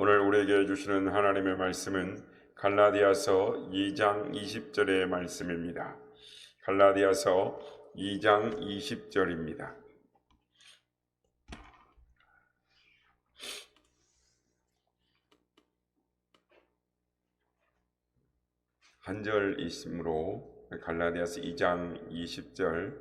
오늘 우리에게 주시는 하나님의 말씀은 갈라디아서 2장 20절의 말씀입니다. 갈라디아서 2장 20절입니다. 한 절 있으므로 갈라디아서 2장 20절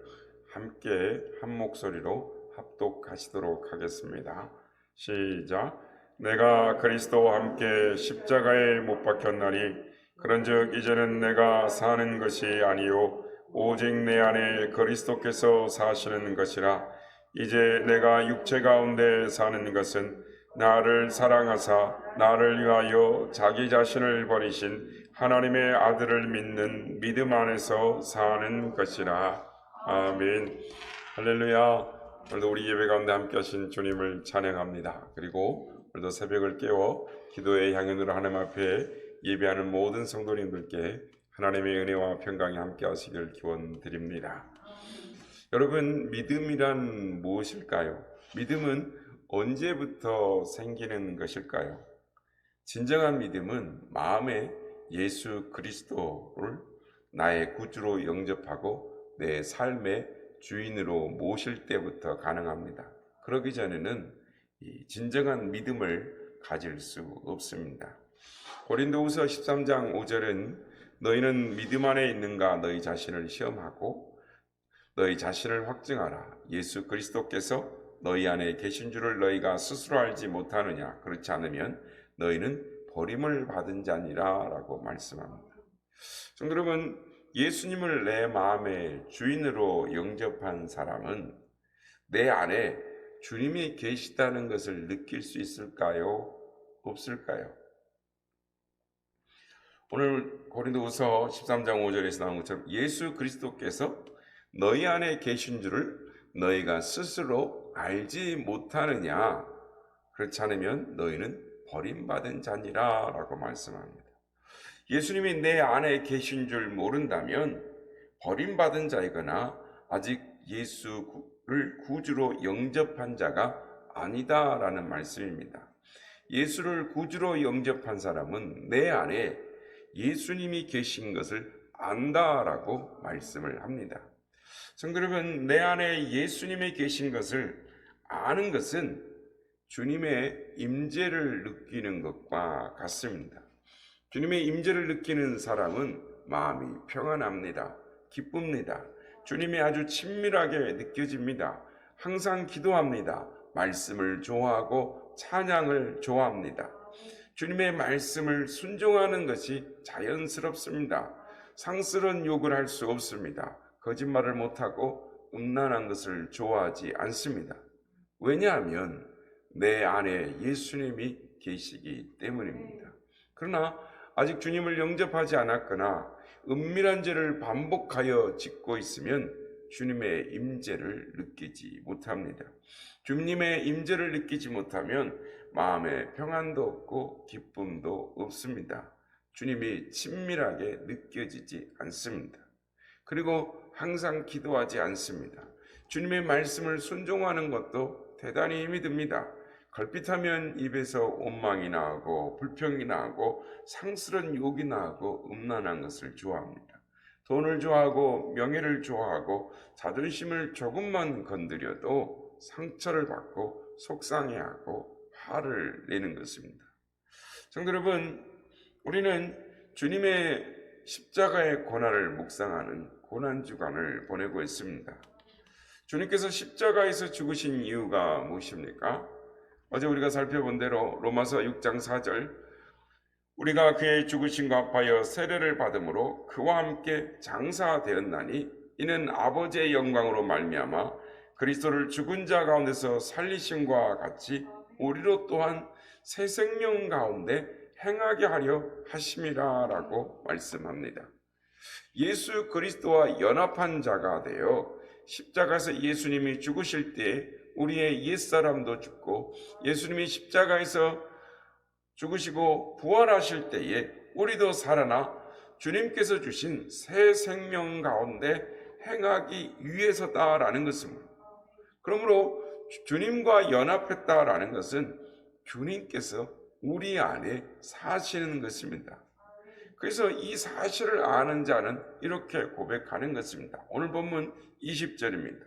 함께 한 목소리로 합독하시도록 하겠습니다. 시작. 내가 그리스도와 함께 십자가에 못 박혔나니 그런즉 이제는 내가 사는 것이 아니요 오직 내 안에 그리스도께서 사시는 것이라. 이제 내가 육체 가운데 사는 것은 나를 사랑하사 나를 위하여 자기 자신을 버리신 하나님의 아들을 믿는 믿음 안에서 사는 것이라. 아멘. 할렐루야. 오늘도 우리 예배 가운데 함께 하신 주님을 찬양합니다. 그리고 오늘도 새벽을 깨워 기도의 향연으로 하나님 앞에 예배하는 모든 성도님들께 하나님의 은혜와 평강이 함께 하시길 기원드립니다. 여러분, 믿음이란 무엇일까요? 믿음은 언제부터 생기는 것일까요? 진정한 믿음은 마음에 예수 그리스도를 나의 구주로 영접하고 내 삶의 주인으로 모실 때부터 가능합니다. 그러기 전에는 진정한 믿음을 가질 수 없습니다. 고린도후서 13장 5절은 너희는 믿음 안에 있는가 너희 자신을 시험하고 너희 자신을 확증하라. 예수 그리스도께서 너희 안에 계신 줄을 너희가 스스로 알지 못하느냐. 그렇지 않으면 너희는 버림을 받은 자니라 라고 말씀합니다. 성도 여러분, 예수님을 내 마음의 주인으로 영접한 사람은 내 안에 주님이 계시다는 것을 느낄 수 있을까요? 없을까요? 오늘 고린도후서 13장 5절에서 나온 것처럼 예수 그리스도께서 너희 안에 계신 줄을 너희가 스스로 알지 못하느냐. 그렇지 않으면 너희는 버림받은 자니라 라고 말씀합니다. 예수님이 내 안에 계신 줄 모른다면 버림받은 자이거나 아직 예수를 구주로 영접한 자가 아니다라는 말씀입니다. 예수를 구주로 영접한 사람은 내 안에 예수님이 계신 것을 안다라고 말씀을 합니다. 성도 여러분, 내 안에 예수님이 계신 것을 아는 것은 주님의 임재를 느끼는 것과 같습니다. 주님의 임재를 느끼는 사람은 마음이 평안합니다. 기쁩니다. 주님이 아주 친밀하게 느껴집니다. 항상 기도합니다. 말씀을 좋아하고 찬양을 좋아합니다. 주님의 말씀을 순종하는 것이 자연스럽습니다. 상스러운 욕을 할 수 없습니다. 거짓말을 못하고 음란한 것을 좋아하지 않습니다. 왜냐하면 내 안에 예수님이 계시기 때문입니다. 그러나 아직 주님을 영접하지 않았거나 은밀한 죄를 반복하여 짓고 있으면 주님의 임재를 느끼지 못합니다. 주님의 임재를 느끼지 못하면 마음에 평안도 없고 기쁨도 없습니다. 주님이 친밀하게 느껴지지 않습니다. 그리고 항상 기도하지 않습니다. 주님의 말씀을 순종하는 것도 대단히 힘이 듭니다. 걸핏하면 입에서 원망이 나고 불평이 나고 상스러운 욕이 나고 음란한 것을 좋아합니다. 돈을 좋아하고 명예를 좋아하고 자존심을 조금만 건드려도 상처를 받고 속상해하고 화를 내는 것입니다. 성도 여러분, 우리는 주님의 십자가의 고난을 묵상하는 고난주간을 보내고 있습니다. 주님께서 십자가에서 죽으신 이유가 무엇입니까? 어제 우리가 살펴본 대로 로마서 6장 4절 우리가 그의 죽으심과 합하여 세례를 받음으로 그와 함께 장사되었나니 이는 아버지의 영광으로 말미암아 그리스도를 죽은 자 가운데서 살리심과 같이 우리로 또한 새 생명 가운데 행하게 하려 하심이라 라고 말씀합니다. 예수 그리스도와 연합한 자가 되어 십자가에서 예수님이 죽으실 때 우리의 옛사람도 죽고 예수님이 십자가에서 죽으시고 부활하실 때에 우리도 살아나 주님께서 주신 새 생명 가운데 행하기 위해서다라는 것입니다. 그러므로 주님과 연합했다라는 것은 주님께서 우리 안에 사시는 것입니다. 그래서 이 사실을 아는 자는 이렇게 고백하는 것입니다. 오늘 본문 20절입니다.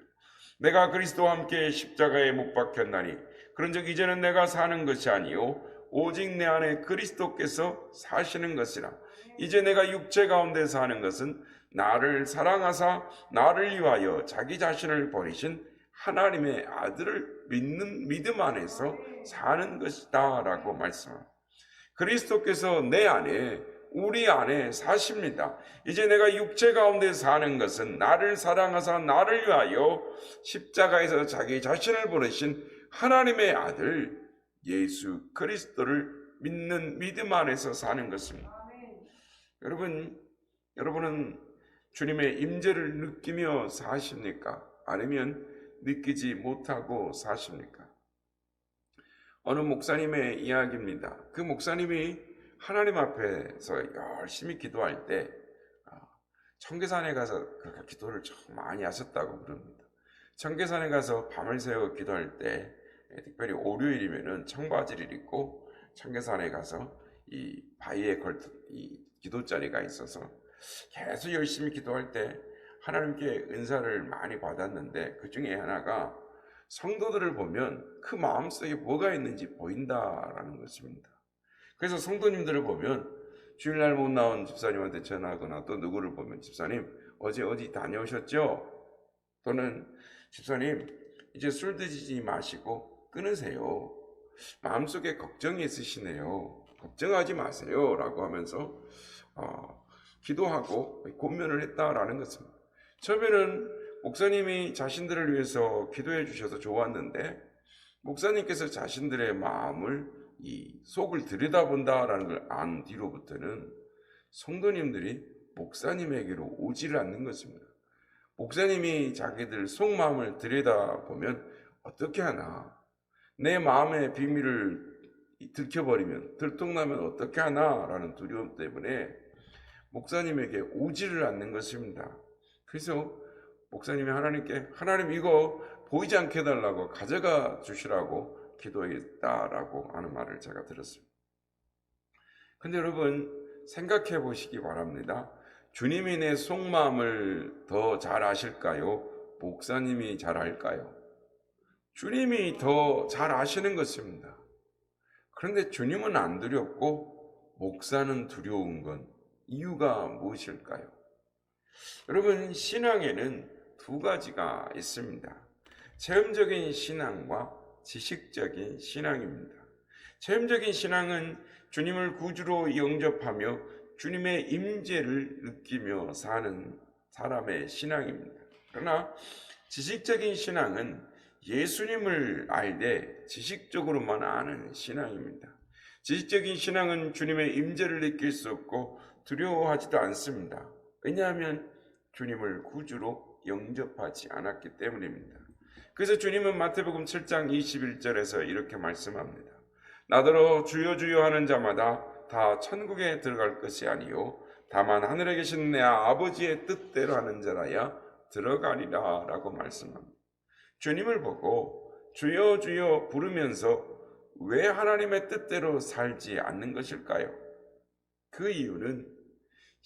내가 그리스도와 함께 십자가에 못 박혔나니 그런즉 이제는 내가 사는 것이 아니요 오직 내 안에 그리스도께서 사시는 것이라. 이제 내가 육체 가운데 사는 것은 나를 사랑하사 나를 위하여 자기 자신을 버리신 하나님의 아들을 믿는 믿음 안에서 사는 것이다 라고 말씀합니다. 그리스도께서 내 안에 우리 안에 사십니다. 이제 내가 육체 가운데 사는 것은 나를 사랑하사 나를 위하여 십자가에서 자기 자신을 버리신 하나님의 아들 예수 그리스도를 믿는 믿음 안에서 사는 것입니다. 여러분은 주님의 임재를 느끼며 사십니까? 아니면 느끼지 못하고 사십니까? 어느 목사님의 이야기입니다. 그 목사님이 하나님 앞에서 열심히 기도할 때 청계산에 가서 그렇게 기도를 참 많이 하셨다고 그럽니다. 청계산에 가서 밤을 새워 기도할 때 특별히 월요일이면은 청바지를 입고 청계산에 가서 이 바위에 걸터 이 기도자리가 있어서 계속 열심히 기도할 때 하나님께 은사를 많이 받았는데 그 중에 하나가 성도들을 보면 그 마음속에 뭐가 있는지 보인다라는 것입니다. 그래서 성도님들을 보면 주일날 못 나온 집사님한테 전화하거나 또 누구를 보면 집사님 어제 어디 다녀오셨죠? 또는 집사님 이제 술 드시지 마시고 끊으세요. 마음속에 걱정이 있으시네요. 걱정하지 마세요 라고 하면서 기도하고 권면을 했다라는 것입니다. 처음에는 목사님이 자신들을 위해서 기도해 주셔서 좋았는데 목사님께서 자신들의 마음을 이 속을 들여다본다라는 걸 안 뒤로부터는 성도님들이 목사님에게로 오지를 않는 것입니다. 목사님이 자기들 속마음을 들여다보면 어떻게 하나, 내 마음의 비밀을 들켜버리면 들통나면 어떻게 하나라는 두려움 때문에 목사님에게 오지를 않는 것입니다. 그래서 목사님이 하나님께 하나님 이거 보이지 않게 해달라고 가져가 주시라고 기도했다라고 하는 말을 제가 들었습니다. 근데 여러분 생각해 보시기 바랍니다. 주님이 내 속마음을 더 잘 아실까요? 목사님이 잘 알까요? 주님이 더 잘 아시는 것입니다. 그런데 주님은 안 두렵고 목사는 두려운 건 이유가 무엇일까요? 여러분 신앙에는 두 가지가 있습니다. 체험적인 신앙과 지식적인 신앙입니다. 체험적인 신앙은 주님을 구주로 영접하며 주님의 임재를 느끼며 사는 사람의 신앙입니다. 그러나 지식적인 신앙은 예수님을 알되 지식적으로만 아는 신앙입니다. 지식적인 신앙은 주님의 임재를 느낄 수 없고 두려워하지도 않습니다. 왜냐하면 주님을 구주로 영접하지 않았기 때문입니다. 그래서 주님은 마태복음 7장 21절에서 이렇게 말씀합니다. 나더러 주여 주여 하는 자마다 다 천국에 들어갈 것이 아니요 다만 하늘에 계신 내 아버지의 뜻대로 하는 자라야 들어가리라 라고 말씀합니다. 주님을 보고 주여 주여 부르면서 왜 하나님의 뜻대로 살지 않는 것일까요? 그 이유는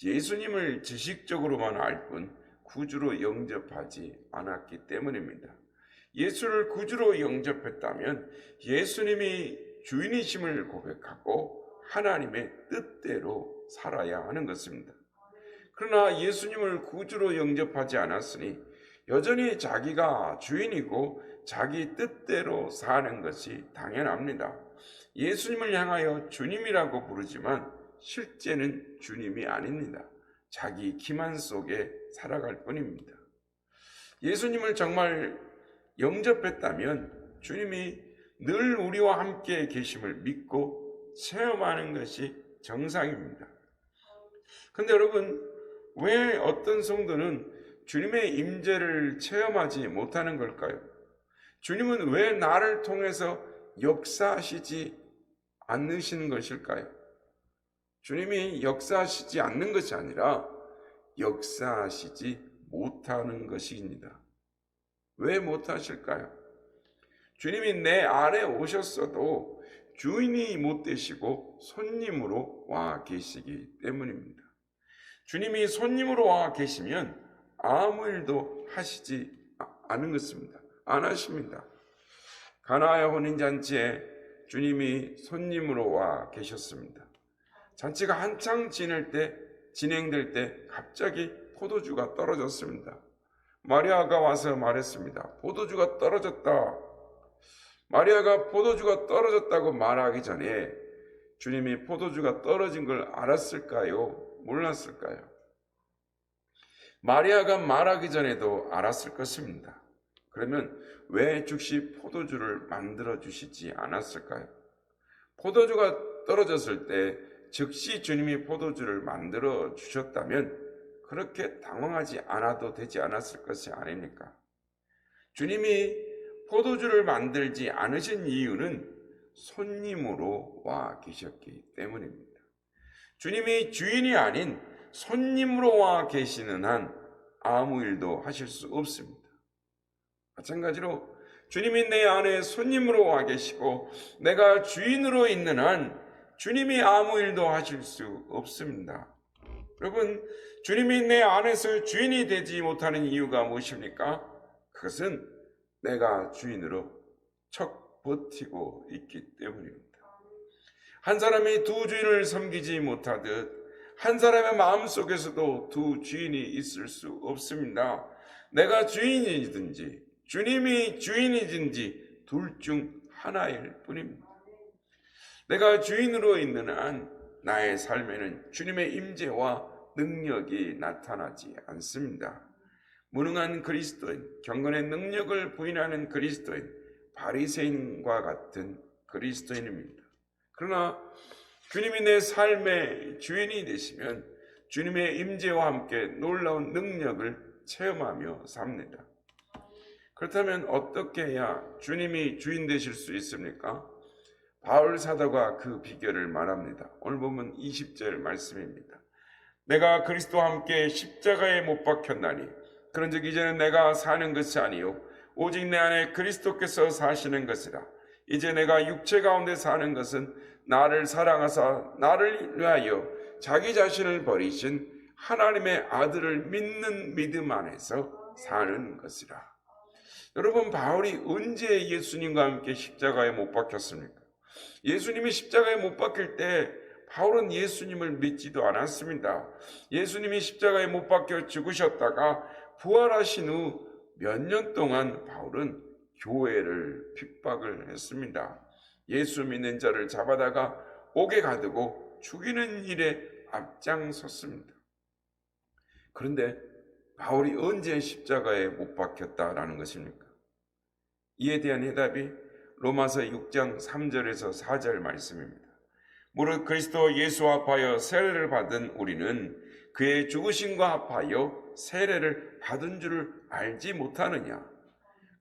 예수님을 지식적으로만 알 뿐 구주로 영접하지 않았기 때문입니다. 예수를 구주로 영접했다면 예수님이 주인이심을 고백하고 하나님의 뜻대로 살아야 하는 것입니다. 그러나 예수님을 구주로 영접하지 않았으니 여전히 자기가 주인이고 자기 뜻대로 사는 것이 당연합니다. 예수님을 향하여 주님이라고 부르지만 실제는 주님이 아닙니다. 자기 기만 속에 살아갈 뿐입니다. 예수님을 정말 영접했다면 주님이 늘 우리와 함께 계심을 믿고 체험하는 것이 정상입니다. 그런데 여러분 왜 어떤 성도는 주님의 임재를 체험하지 못하는 걸까요? 주님은 왜 나를 통해서 역사하시지 않으시는 것일까요? 주님이 역사하시지 않는 것이 아니라 역사하시지 못하는 것입니다. 왜 못하실까요? 주님이 내 안에 오셨어도 주인이 못 되시고 손님으로 와 계시기 때문입니다. 주님이 손님으로 와 계시면 아무 일도 하시지 않은 것입니다. 안 하십니다. 가나의 혼인잔치에 주님이 손님으로 와 계셨습니다. 잔치가 한창 진행될 때 갑자기 포도주가 떨어졌습니다. 마리아가 와서 말했습니다. 포도주가 떨어졌다. 마리아가 포도주가 떨어졌다고 말하기 전에 주님이 포도주가 떨어진 걸 알았을까요? 몰랐을까요? 마리아가 말하기 전에도 알았을 것입니다. 그러면 왜 즉시 포도주를 만들어 주시지 않았을까요? 포도주가 떨어졌을 때 즉시 주님이 포도주를 만들어 주셨다면 그렇게 당황하지 않아도 되지 않았을 것이 아닙니까? 주님이 포도주를 만들지 않으신 이유는 손님으로 와 계셨기 때문입니다. 주님이 주인이 아닌 손님으로 와 계시는 한 아무 일도 하실 수 없습니다. 마찬가지로 주님이 내 안에 손님으로 와 계시고 내가 주인으로 있는 한 주님이 아무 일도 하실 수 없습니다. 여러분, 주님이 내 안에서 주인이 되지 못하는 이유가 무엇입니까? 그것은 내가 주인으로 척 버티고 있기 때문입니다. 한 사람이 두 주인을 섬기지 못하듯 한 사람의 마음속에서도 두 주인이 있을 수 없습니다. 내가 주인이든지 주님이 주인이든지 둘 중 하나일 뿐입니다. 내가 주인으로 있는 한 나의 삶에는 주님의 임재와 능력이 나타나지 않습니다. 무능한 그리스도인, 경건의 능력을 부인하는 그리스도인, 바리새인과 같은 그리스도인입니다. 그러나 주님이 내 삶의 주인이 되시면 주님의 임재와 함께 놀라운 능력을 체험하며 삽니다. 그렇다면 어떻게 해야 주님이 주인 되실 수 있습니까? 바울 사도가 그 비결을 말합니다. 오늘 보면 20절 말씀입니다. 내가 그리스도와 함께 십자가에 못 박혔나니 그런즉 이제는 내가 사는 것이 아니요 오직 내 안에 그리스도께서 사시는 것이라. 이제 내가 육체 가운데 사는 것은 나를 사랑하사 나를 위하여 자기 자신을 버리신 하나님의 아들을 믿는 믿음 안에서 사는 것이라. 여러분, 바울이 언제 예수님과 함께 십자가에 못 박혔습니까? 예수님이 십자가에 못 박힐 때 바울은 예수님을 믿지도 않았습니다. 예수님이 십자가에 못 박혀 죽으셨다가 부활하신 후 몇 년 동안 바울은 교회를 핍박을 했습니다. 예수 믿는 자를 잡아다가 옥에 가두고 죽이는 일에 앞장섰습니다. 그런데 바울이 언제 십자가에 못 박혔다라는 것입니까? 이에 대한 해답이 로마서 6장 3절에서 4절 말씀입니다. 무릇 그리스도 예수와 합하여 세례를 받은 우리는 그의 죽으심과 합하여 세례를 받은 줄을 알지 못하느냐.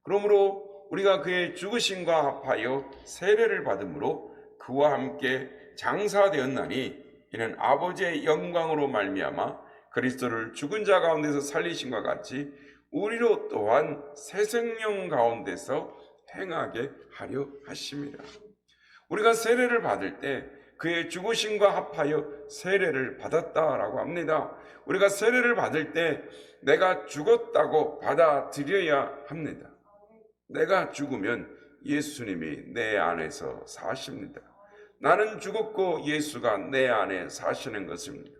그러므로 우리가 그의 죽으심과 합하여 세례를 받음으로 그와 함께 장사되었나니 이는 아버지의 영광으로 말미암아 그리스도를 죽은 자 가운데서 살리심과 같이 우리로 또한 새 생명 가운데서 행하게 하려 하심이라. 우리가 세례를 받을 때 그의 죽으심과 합하여 세례를 받았다라고 합니다. 우리가 세례를 받을 때 내가 죽었다고 받아들여야 합니다. 내가 죽으면 예수님이 내 안에서 사십니다. 나는 죽었고 예수가 내 안에 사시는 것입니다.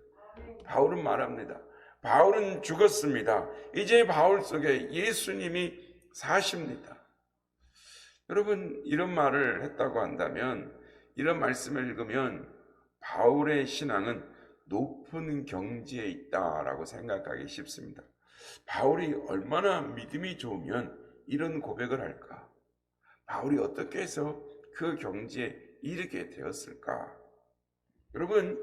바울은 말합니다. 바울은 죽었습니다. 이제 바울 속에 예수님이 사십니다. 여러분, 이런 말을 했다고 한다면, 이런 말씀을 읽으면 바울의 신앙은 높은 경지에 있다라고 생각하기 쉽습니다. 바울이 얼마나 믿음이 좋으면 이런 고백을 할까? 바울이 어떻게 해서 그 경지에 이르게 되었을까? 여러분,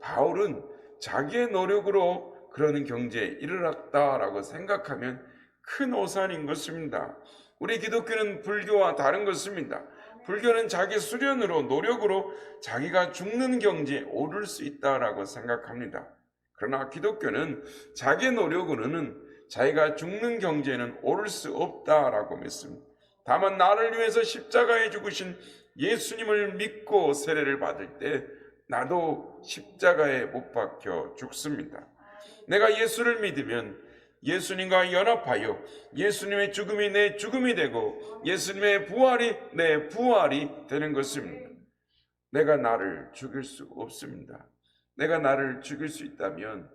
바울은 자기의 노력으로 그러는 경지에 이르렀다라고 생각하면 큰 오산인 것입니다. 우리 기독교는 불교와 다른 것입니다. 불교는 자기 수련으로, 노력으로 자기가 죽는 경지에 오를 수 있다라고 생각합니다. 그러나 기독교는 자기 노력으로는 자기가 죽는 경지에는 오를 수 없다라고 믿습니다. 다만 나를 위해서 십자가에 죽으신 예수님을 믿고 세례를 받을 때 나도 십자가에 못 박혀 죽습니다. 내가 예수를 믿으면 예수님과 연합하여 예수님의 죽음이 내 죽음이 되고 예수님의 부활이 내 부활이 되는 것입니다. 내가 나를 죽일 수 없습니다. 내가 나를 죽일 수 있다면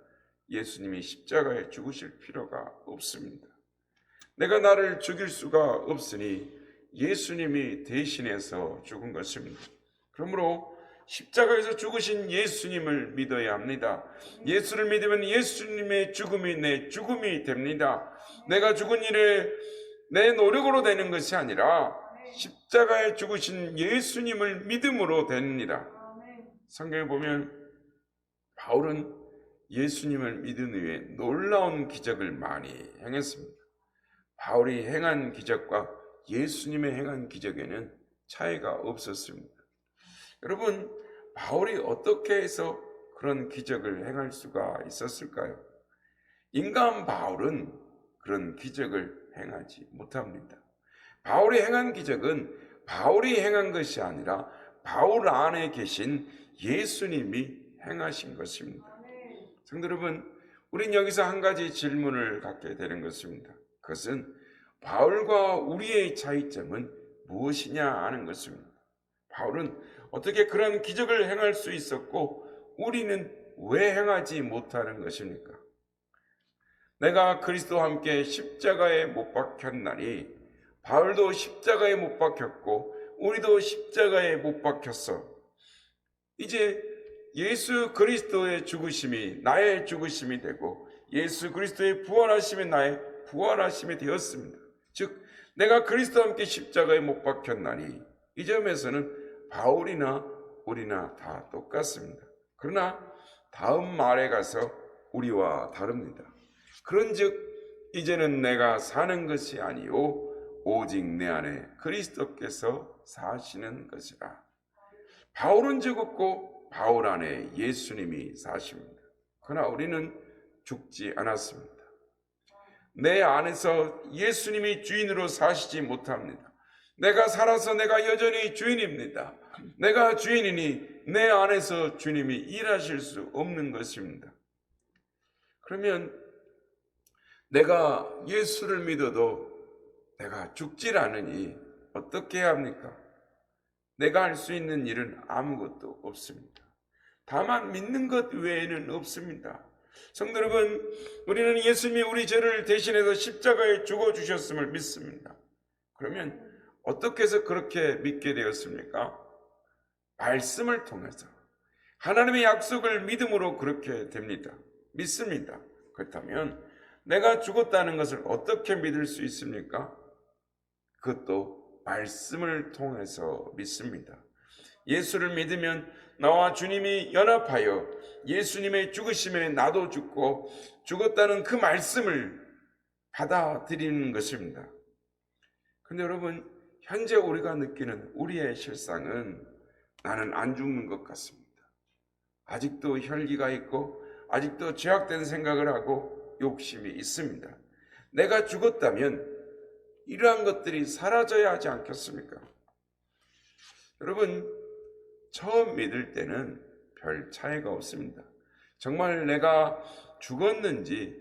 예수님이 십자가에 죽으실 필요가 없습니다. 내가 나를 죽일 수가 없으니 예수님이 대신해서 죽은 것입니다. 그러므로 십자가에서 죽으신 예수님을 믿어야 합니다. 예수를 믿으면 예수님의 죽음이 내 죽음이 됩니다. 내가 죽은 일에 내 노력으로 되는 것이 아니라 십자가에 죽으신 예수님을 믿음으로 됩니다. 성경에 보면 바울은 예수님을 믿은 후에 놀라운 기적을 많이 행했습니다. 바울이 행한 기적과 예수님의 행한 기적에는 차이가 없었습니다. 여러분, 바울이 어떻게 해서 그런 기적을 행할 수가 있었을까요? 인간 바울은 그런 기적을 행하지 못합니다. 바울이 행한 기적은 바울이 행한 것이 아니라 바울 안에 계신 예수님이 행하신 것입니다. 성도 여러분, 우린 여기서 한 가지 질문을 갖게 되는 것입니다. 그것은 바울과 우리의 차이점은 무엇이냐 하는 것입니다. 바울은 어떻게 그런 기적을 행할 수 있었고 우리는 왜 행하지 못하는 것입니까? 내가 그리스도와 함께 십자가에 못 박혔나니 바울도 십자가에 못 박혔고 우리도 십자가에 못 박혔어. 이제 예수 그리스도의 죽으심이 나의 죽으심이 되고 예수 그리스도의 부활하심이 나의 부활하심이 되었습니다. 즉 내가 그리스도와 함께 십자가에 못 박혔나니 이 점에서는 바울이나 우리나 다 똑같습니다. 그러나 다음 말에 가서 우리와 다릅니다. 그런즉 이제는 내가 사는 것이 아니요 오직 내 안에 그리스도께서 사시는 것이라. 바울은 죽었고 바울 안에 예수님이 사십니다. 그러나 우리는 죽지 않았습니다. 내 안에서 예수님이 주인으로 사시지 못합니다. 내가 살아서 내가 여전히 주인입니다. 내가 주인이니 내 안에서 주님이 일하실 수 없는 것입니다. 그러면 내가 예수를 믿어도 내가 죽질 않으니 어떻게 해야 합니까? 내가 할 수 있는 일은 아무것도 없습니다. 다만 믿는 것 외에는 없습니다. 성도 여러분, 우리는 예수님이 우리 죄를 대신해서 십자가에 죽어주셨음을 믿습니다. 그러면 어떻게 해서 그렇게 믿게 되었습니까? 말씀을 통해서 하나님의 약속을 믿음으로 그렇게 됩니다. 믿습니다. 그렇다면 내가 죽었다는 것을 어떻게 믿을 수 있습니까? 그것도 말씀을 통해서 믿습니다. 예수를 믿으면 나와 주님이 연합하여 예수님의 죽으심에 나도 죽고 죽었다는 그 말씀을 받아들이는 것입니다. 근데 여러분, 현재 우리가 느끼는 우리의 실상은 나는 안 죽는 것 같습니다. 아직도 혈기가 있고 아직도 죄악된 생각을 하고 욕심이 있습니다. 내가 죽었다면 이러한 것들이 사라져야 하지 않겠습니까? 여러분, 처음 믿을 때는 별 차이가 없습니다. 정말 내가 죽었는지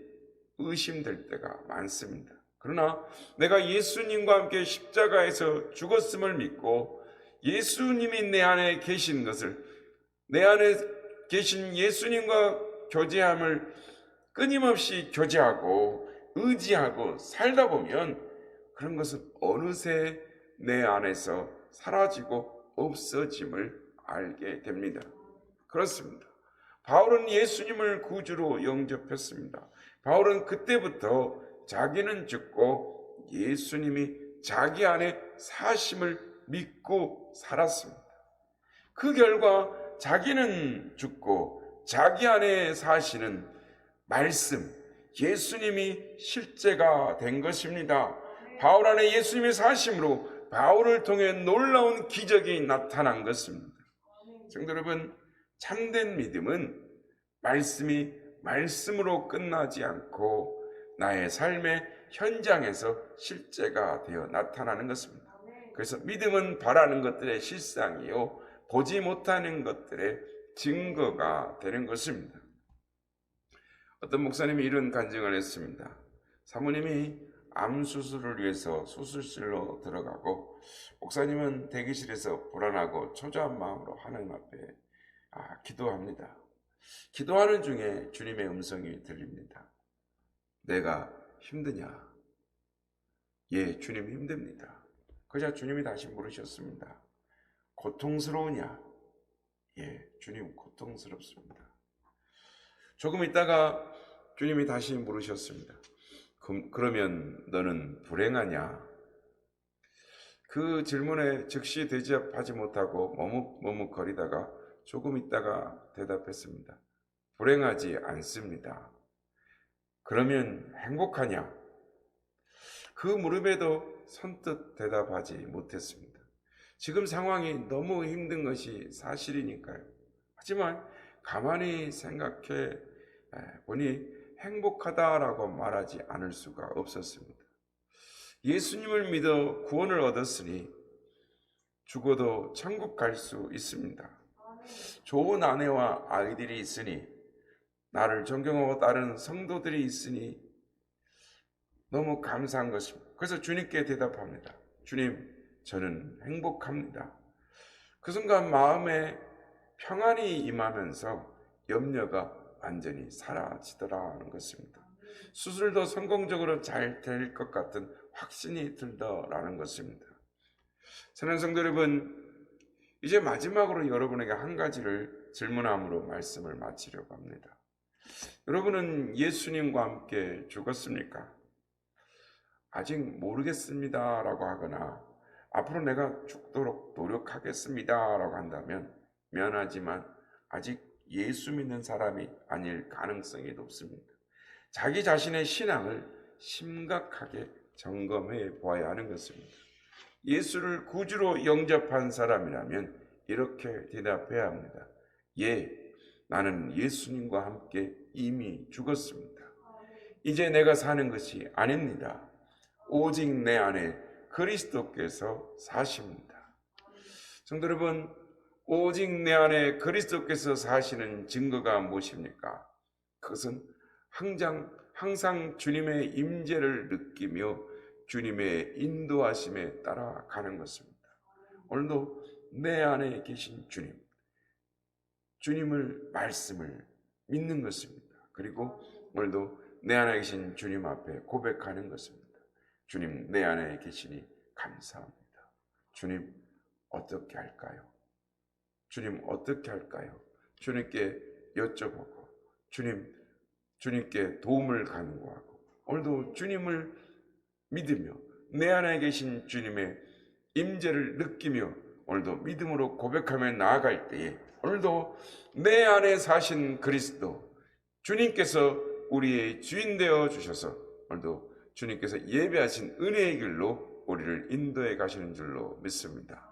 의심될 때가 많습니다. 그러나 내가 예수님과 함께 십자가에서 죽었음을 믿고 예수님이 내 안에 계신 것을, 내 안에 계신 예수님과 교제함을 끊임없이 교제하고 의지하고 살다 보면 그런 것은 어느새 내 안에서 사라지고 없어짐을 알게 됩니다. 그렇습니다. 바울은 예수님을 구주로 영접했습니다. 바울은 그때부터 자기는 죽고 예수님이 자기 안에 사심을 믿고 살았습니다. 그 결과 자기는 죽고 자기 안에 사시는 말씀, 예수님이 실제가 된 것입니다. 바울 안에 예수님의 사심으로 바울을 통해 놀라운 기적이 나타난 것입니다. 성도 여러분, 참된 믿음은 말씀이 말씀으로 끝나지 않고 나의 삶의 현장에서 실제가 되어 나타나는 것입니다. 그래서 믿음은 바라는 것들의 실상이요 보지 못하는 것들의 증거가 되는 것입니다. 어떤 목사님이 이런 간증을 했습니다. 사모님이 암 수술을 위해서 수술실로 들어가고 목사님은 대기실에서 불안하고 초조한 마음으로 하나님 앞에 기도합니다. 기도하는 중에 주님의 음성이 들립니다. 내가 힘드냐? 예, 주님 힘듭니다. 그러자 주님이 다시 물으셨습니다. 고통스러우냐? 예, 주님 고통스럽습니다. 조금 있다가 주님이 다시 물으셨습니다. 그러면 너는 불행하냐? 그 질문에 즉시 대답하지 못하고 머뭇거리다가 조금 있다가 대답했습니다. 불행하지 않습니다. 그러면 행복하냐? 그 물음에도 선뜻 대답하지 못했습니다. 지금 상황이 너무 힘든 것이 사실이니까요. 하지만 가만히 생각해 보니 행복하다라고 말하지 않을 수가 없었습니다. 예수님을 믿어 구원을 얻었으니 죽어도 천국 갈 수 있습니다. 좋은 아내와 아이들이 있으니 나를 존경하고 따르는 성도들이 있으니 너무 감사한 것입니다. 그래서 주님께 대답합니다. 주님, 저는 행복합니다. 그 순간 마음에 평안이 임하면서 염려가 완전히 사라지더라는 것입니다. 수술도 성공적으로 잘 될 것 같은 확신이 들더라는 것입니다. 사랑하는 성도 여러분, 이제 마지막으로 여러분에게 한 가지를 질문함으로 말씀을 마치려고 합니다. 여러분은 예수님과 함께 죽었습니까? 아직 모르겠습니다 라고 하거나 앞으로 내가 죽도록 노력하겠습니다 라고 한다면 미안하지만 아직 예수 믿는 사람이 아닐 가능성이 높습니다. 자기 자신의 신앙을 심각하게 점검해 보아야 하는 것입니다. 예수를 구주로 영접한 사람이라면 이렇게 대답해야 합니다. 예, 나는 예수님과 함께 이미 죽었습니다. 이제 내가 사는 것이 아닙니다. 오직 내 안에 그리스도께서 사십니다. 성도 여러분, 오직 내 안에 그리스도께서 사시는 증거가 무엇입니까? 그것은 항상 주님의 임재를 느끼며 주님의 인도하심에 따라가는 것입니다. 오늘도 내 안에 계신 주님을 말씀을 믿는 것입니다. 그리고 오늘도 내 안에 계신 주님 앞에 고백하는 것입니다. 주님, 내 안에 계시니 감사합니다. 주님, 어떻게 할까요? 주님, 어떻게 할까요? 주님께 여쭤보고 주님께 도움을 간구하고 오늘도 주님을 믿으며 내 안에 계신 주님의 임재를 느끼며 오늘도 믿음으로 고백하며 나아갈 때에 오늘도 내 안에 사신 그리스도 주님께서 우리의 주인 되어 주셔서 오늘도 주님께서 예배하신 은혜의 길로 우리를 인도해 가시는 줄로 믿습니다.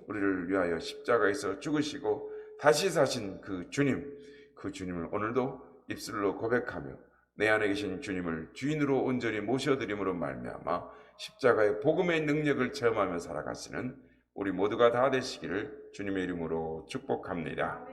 우리를 위하여 십자가에서 죽으시고 다시 사신 그 주님을 오늘도 입술로 고백하며 내 안에 계신 주님을 주인으로 온전히 모셔드림으로 말미암아 십자가의 복음의 능력을 체험하며 살아가시는 우리 모두가 다 되시기를 주님의 이름으로 축복합니다.